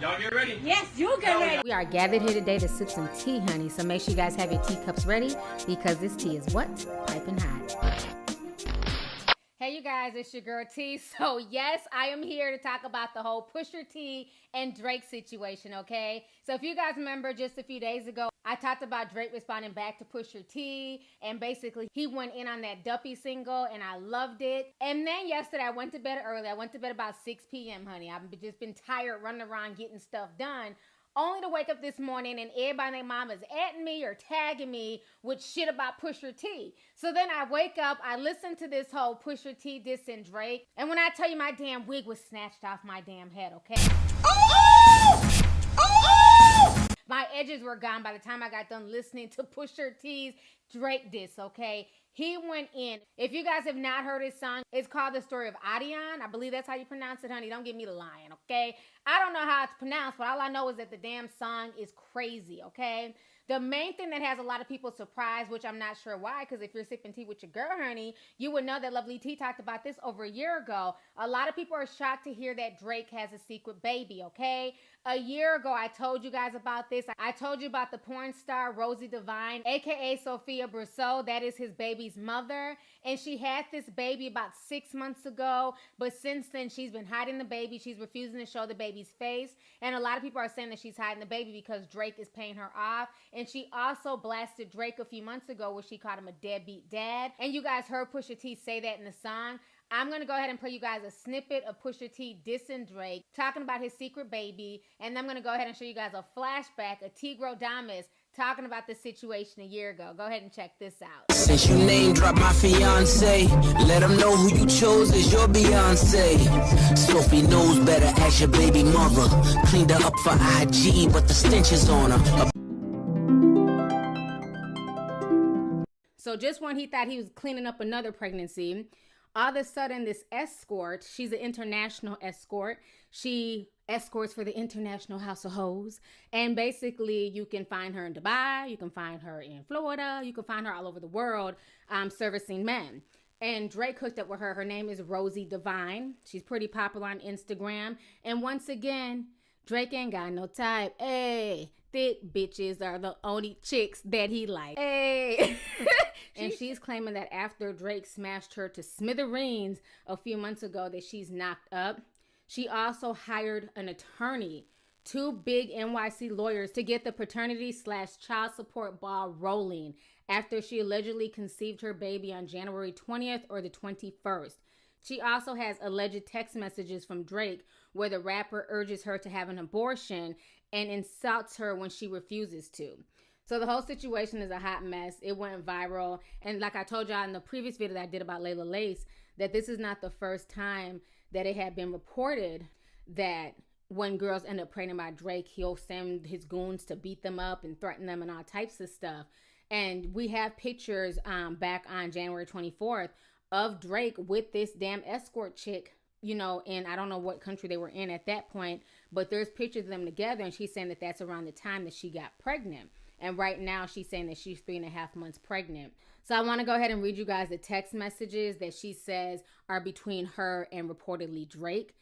Y'all get ready? Yes, you get ready. We are gathered here today to sip some tea, honey. So make sure you guys have your teacups ready because this tea is what? Piping hot. Hey, you guys, it's your girl T. So yes, I am here to talk about the whole Pusha T and Drake situation, okay? So if you guys remember just a few days ago, I talked about Drake responding back to Pusha T, and basically he went in on that Duppy single, and I loved it. And then yesterday, I went to bed early. I went to bed about 6 p.m., honey. I've just been tired running around getting stuff done. Only to wake up this morning and everybody and their mom is at me or tagging me with shit about Pusha T. So then I wake up, I listen to this whole Pusha T dissing Drake, and when I tell you my damn wig was snatched off my damn head, okay? Oh! Oh! My edges were gone by the time I got done listening to Pusha T's Drake diss, okay? He went in. If you guys have not heard his song, it's called The Story of Adion. I believe that's how you pronounce it, honey. Don't get me to lying, okay? I don't know how it's pronounced, but all I know is that the damn song is crazy, okay? The main thing that has a lot of people surprised, which I'm not sure why, because if you're sipping tea with your girl, honey, you would know that Lovely T talked about this over a year ago. A lot of people are shocked to hear that Drake has a secret baby, okay? A year ago, I told you guys about this. I told you about the porn star Rosie Devine, aka Sophia Brousseau. That is his baby's mother. And she had this baby about 6 months ago. But since then, she's been hiding the baby. She's refusing to show the baby's face. And a lot of people are saying that she's hiding the baby because Drake is paying her off. And she also blasted Drake a few months ago where she called him a deadbeat dad. And you guys heard Pusha T say that in the song. I'm going to go ahead and play you guys a snippet of Pusha T dissing Drake, talking about his secret baby, and I'm going to go ahead and show you guys a flashback of Tigro Damas talking about this situation a year ago. Go ahead and check this out. Since you name drop my fiance, let them know who you chose as your Beyonce. Sophie knows better, ask your baby mother. Cleaned her up for IG, but the stench is on her. So just when he thought he was cleaning up another pregnancy, all of a sudden, this escort, she's an international escort. She escorts for the International House of Hoes. And basically, you can find her in Dubai. You can find her in Florida. You can find her all over the world servicing men. And Drake hooked up with her. Her name is Rosie Devine. She's pretty popular on Instagram. And once again, Drake ain't got no type. Hey, thick bitches are the only chicks that he likes. Hey. And she's claiming that after Drake smashed her to smithereens a few months ago that she's knocked up. She also hired an attorney, 2 big NYC lawyers, to get the paternity/child support ball rolling after she allegedly conceived her baby on January 20th or the 21st. She also has alleged text messages from Drake where the rapper urges her to have an abortion and insults her when she refuses to. So the whole situation is a hot mess. It went viral. And like I told y'all in the previous video that I did about Layla Lace, that this is not the first time that it had been reported that when girls end up pregnant by Drake, he'll send his goons to beat them up and threaten them and all types of stuff. And we have pictures back on January 24th of Drake with this damn escort chick, you know, and I don't know what country they were in at that point, but there's pictures of them together, and she's saying that that's around the time that she got pregnant. And right now she's saying that she's 3.5 months pregnant. So I want to go ahead and read you guys the text messages that she says are between her and reportedly Drake.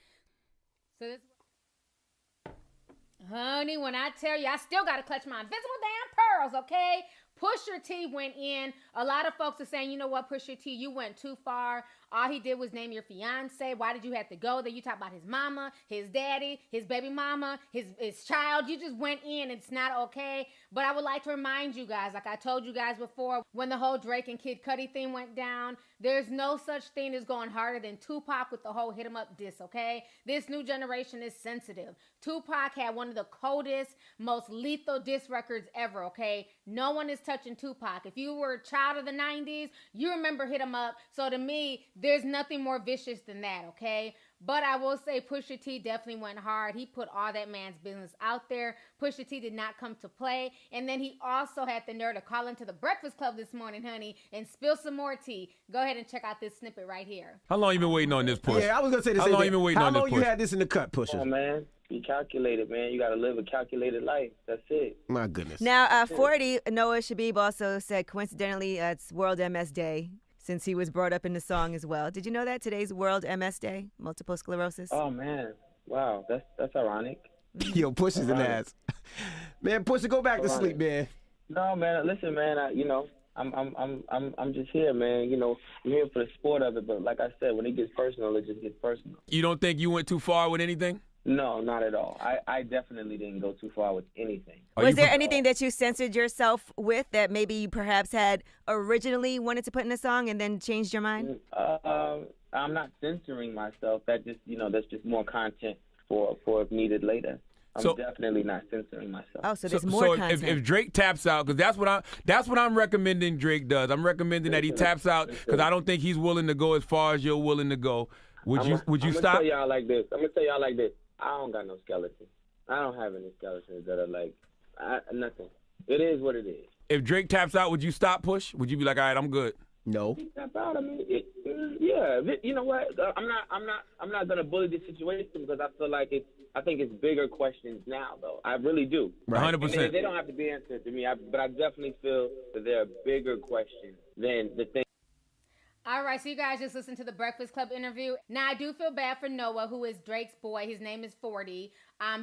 So this, honey, when I tell you, I still got to clutch my invisible damn pearls, okay? Pusha T went in. A lot of folks are saying, you know what, Pusha T, you went too far. All he did was name your fiance. Why did you have to go there? You talk about his mama, his daddy, his baby mama, his child. You just went in. It's not okay. But I would like to remind you guys, like I told you guys before, when the whole Drake and Kid Cudi thing went down, there's no such thing as going harder than Tupac with the whole hit 'em up diss, okay? This new generation is sensitive. Tupac had one of the coldest, most lethal diss records ever, okay? No one is touching Tupac. If you were a child of the 90s, you remember hit 'em up. So to me, there's nothing more vicious than that, okay? But I will say Pusha T definitely went hard. He put all that man's business out there. Pusha T did not come to play. And then he also had the nerve to call into the Breakfast Club this morning, honey, and spill some more tea. Go ahead and check out this snippet right here. How long you been waiting on this, Push? Yeah, I was going to say the How same long thing. you been waiting on this, How long Push? you had this in the cut, Pusha? Come on, man. Be calculated, man. You got to live a calculated life. That's it. My goodness. Now, 40, Noah Shabib also said, coincidentally, it's World MS Day, since he was brought up in the song as well. Did you know that today's World MS Day, multiple sclerosis? Oh, man. Wow. That's ironic. Yo, Pusha's an ass. Man, Pusha, go back to sleep, man. No, man. Listen, man. I'm just here, man. I'm here for the sport of it. But like I said, when it gets personal, it just gets personal. You don't think you went too far with anything? No, not at all. I definitely didn't go too far with anything. Was there anything that you censored yourself with that maybe you perhaps had originally wanted to put in a song and then changed your mind? I'm not censoring myself. That's just more content for if needed later. I'm definitely not censoring myself. Oh, so there's more content. If Drake taps out, because that's what I'm recommending Drake does. I'm recommending that he taps out because I don't think he's willing to go as far as you're willing to go. Would you stop? I'm gonna tell y'all like this. I don't got no skeletons. I don't have any skeletons that are like nothing. It is what it is. If Drake taps out, would you stop, Push? Would you be like, all right, I'm good? No. He tap out. I mean, yeah. You know what? I'm not gonna bully the situation because I feel like I think it's bigger questions now, though. I really do. 100%. They don't have to be answered to me, but I definitely feel that there are bigger questions than the thing. All right, so you guys just listened to the Breakfast Club interview. Now, I do feel bad for Noah, who is Drake's boy. His name is 40.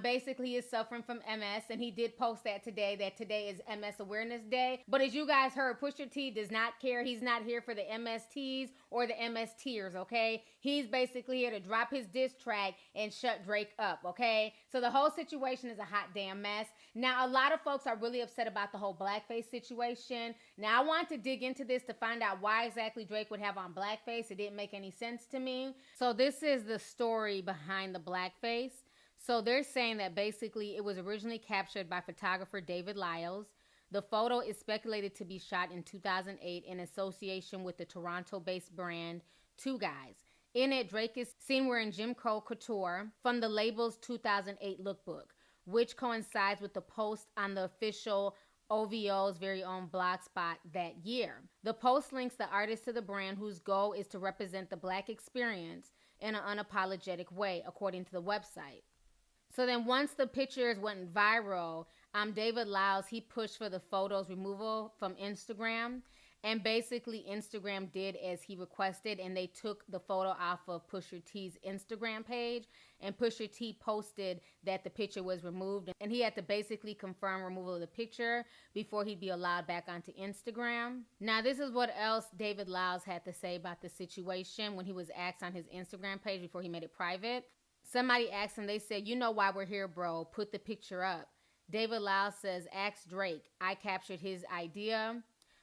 Basically, he is suffering from MS, and he did post that today is MS Awareness Day. But as you guys heard, Pusha T does not care. He's not here for the MSTs or the MS tears, okay? He's basically here to drop his diss track and shut Drake up, okay? So the whole situation is a hot damn mess. Now, a lot of folks are really upset about the whole blackface situation. Now, I want to dig into this to find out why exactly Drake would have on blackface. It didn't make any sense to me. So this is the story behind the blackface. So they're saying that basically it was originally captured by photographer David Lyles. The photo is speculated to be shot in 2008 in association with the Toronto-based brand Two Guys. In it, Drake is seen wearing Jim Crow couture from the label's 2008 lookbook, which coincides with the post on the official OVO's very own Blogspot that year. The post links the artist to the brand whose goal is to represent the Black experience in an unapologetic way, according to the website. So then once the pictures went viral, David Lyles, he pushed for the photos removal from Instagram. And basically Instagram did as he requested, and they took the photo off of Pusha T's Instagram page. And Pusha T posted that the picture was removed. And he had to basically confirm removal of the picture before he'd be allowed back onto Instagram. Now, this is what else David Lyles had to say about the situation when he was asked on his Instagram page before he made it private. Somebody asked him, they said, "You know why we're here, bro. Put the picture up." David Lyles says, "Ask Drake. I captured his idea."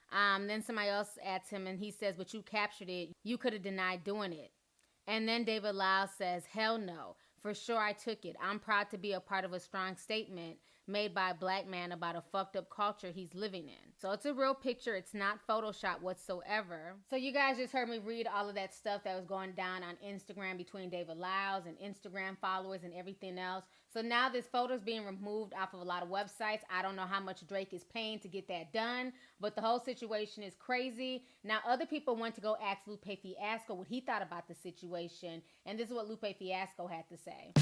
Then somebody else asked him, and he says, "But you captured it. You could have denied doing it." And then David Lyles says, "Hell no. For sure I took it. I'm proud to be a part of a strong statement made by a Black man about a fucked up culture he's living in." So it's a real picture. It's not Photoshop whatsoever. So you guys just heard me read all of that stuff that was going down on Instagram between David Lyles and Instagram followers and everything else. So now this photo is being removed off of a lot of websites. I don't know how much Drake is paying to get that done, but the whole situation is crazy. Now other people went to go ask Lupe Fiasco what he thought about the situation, and this is what Lupe Fiasco had to say.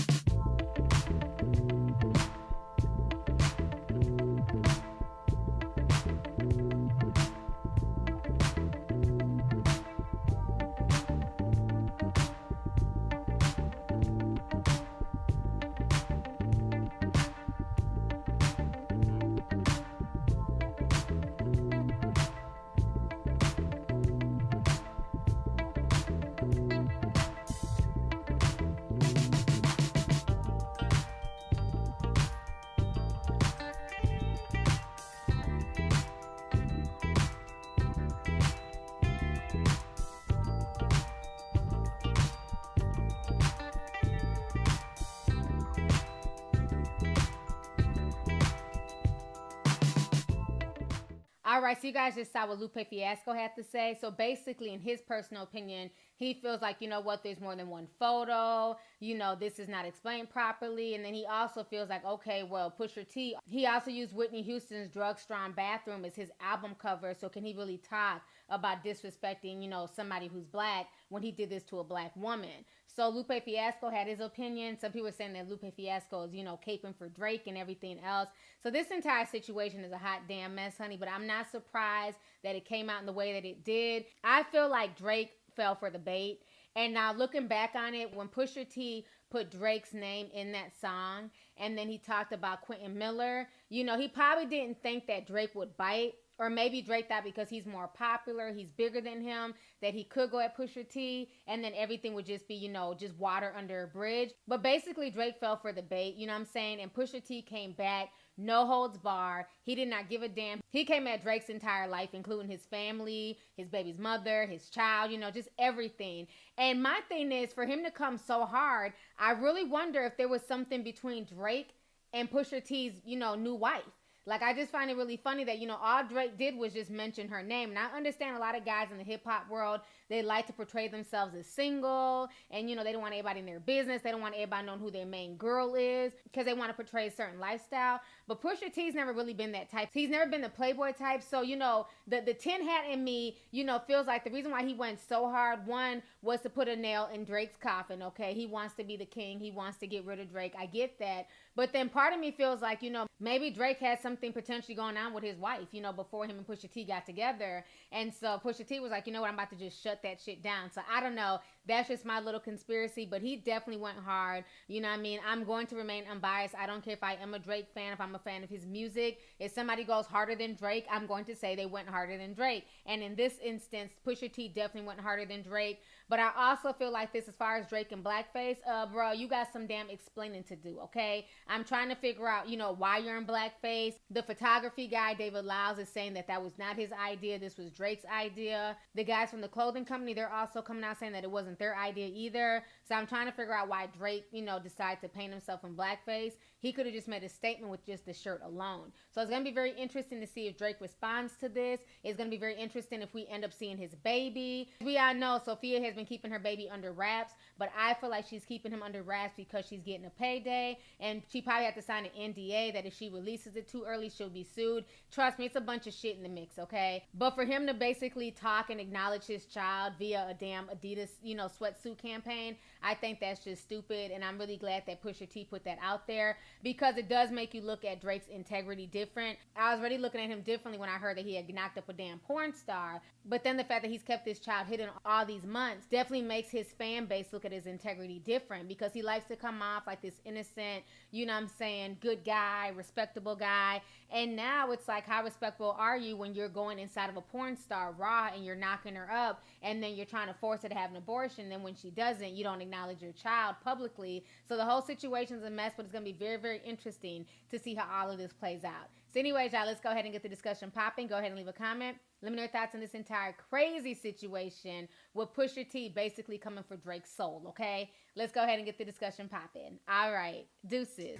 All right, so you guys just saw what Lupe Fiasco had to say. So basically, in his personal opinion, he feels like, you know what, there's more than one photo. You know, this is not explained properly. And then he also feels like, okay, well, Pusha T, he also used Whitney Houston's Drugstore Bathroom as his album cover. So can he really talk about disrespecting, you know, somebody who's Black when he did this to a Black woman? So Lupe Fiasco had his opinion. Some people were saying that Lupe Fiasco is, you know, caping for Drake and everything else. So this entire situation is a hot damn mess, honey. But I'm not surprised that it came out in the way that it did. I feel like Drake fell for the bait. And now looking back on it, when Pusha T put Drake's name in that song, and then he talked about Quentin Miller, you know, he probably didn't think that Drake would bite. Or maybe Drake thought because he's more popular, he's bigger than him, that he could go at Pusha T, and then everything would just be, you know, just water under a bridge. But basically, Drake fell for the bait, you know what I'm saying? And Pusha T came back, no holds barred. He did not give a damn. He came at Drake's entire life, including his family, his baby's mother, his child, you know, just everything. And my thing is, for him to come so hard, I really wonder if there was something between Drake and Pusha T's, you know, new wife. Like, I just find it really funny that, you know, all Drake did was just mention her name. And I understand a lot of guys in the hip-hop world, they like to portray themselves as single. And, you know, they don't want everybody in their business. They don't want everybody knowing who their main girl is because they want to portray a certain lifestyle. But Pusha T's never really been that type. He's never been the playboy type. So, you know, the tin hat in me, you know, feels like the reason why he went so hard, one, was to put a nail in Drake's coffin, okay? He wants to be the king. He wants to get rid of Drake. I get that. But then part of me feels like, you know, maybe Drake had something potentially going on with his wife, you know, before him and Pusha T got together. And so Pusha T was like, you know what, I'm about to just shut that shit down. So I don't know. That's just my little conspiracy, but he definitely went hard. You know what I mean? I'm going to remain unbiased. I don't care if I am a Drake fan, if I'm a fan of his music. If somebody goes harder than Drake, I'm going to say they went harder than Drake. And in this instance, Pusha T definitely went harder than Drake. But I also feel like this, as far as Drake and blackface, bro, you got some damn explaining to do, okay? I'm trying to figure out, you know, why you're in blackface. The photography guy, David Lyles, is saying that that was not his idea. This was Drake's idea. The guys from the clothing company, they're also coming out saying that it wasn't their idea either. So I'm trying to figure out why Drake, you know, decided to paint himself in blackface. He could have just made a statement with just the shirt alone. So it's going to be very interesting to see if Drake responds to this. It's going to be very interesting if we end up seeing his baby. We all know Sophia has been keeping her baby under wraps, but I feel like she's keeping him under wraps because she's getting a payday, and she probably had to sign an NDA that if she releases it too early, she'll be sued. Trust me, it's a bunch of shit in the mix, okay? But for him to basically talk and acknowledge his child via a damn Adidas, you know, sweatsuit campaign, I think that's just stupid, and I'm really glad that Pusha T put that out there because it does make you look at Drake's integrity different. I was already looking at him differently when I heard that he had knocked up a damn porn star, but then the fact that he's kept this child hidden all these months definitely makes his fan base look at his integrity different because he likes to come off like this innocent, you know what I'm saying, good guy, respectable guy. And now it's like, how respectful are you when you're going inside of a porn star raw and you're knocking her up and then you're trying to force her to have an abortion, and then when she doesn't, you don't acknowledge your child publicly. So the whole situation's a mess, but it's going to be very, very interesting to see how all of this plays out. So anyways, y'all, let's go ahead and get the discussion popping. Go ahead and leave a comment. Let me know your thoughts on this entire crazy situation with Pusha T basically coming for Drake's soul, okay? Let's go ahead and get the discussion popping. All right, deuces.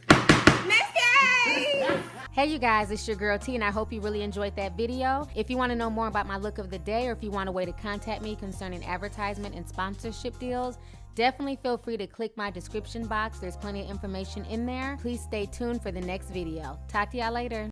Hey you guys, it's your girl T, and I hope you really enjoyed that video. If you want to know more about my look of the day, or if you want a way to contact me concerning advertisement and sponsorship deals, definitely feel free to click my description box. There's plenty of information in there. Please stay tuned for the next video. Talk to y'all later.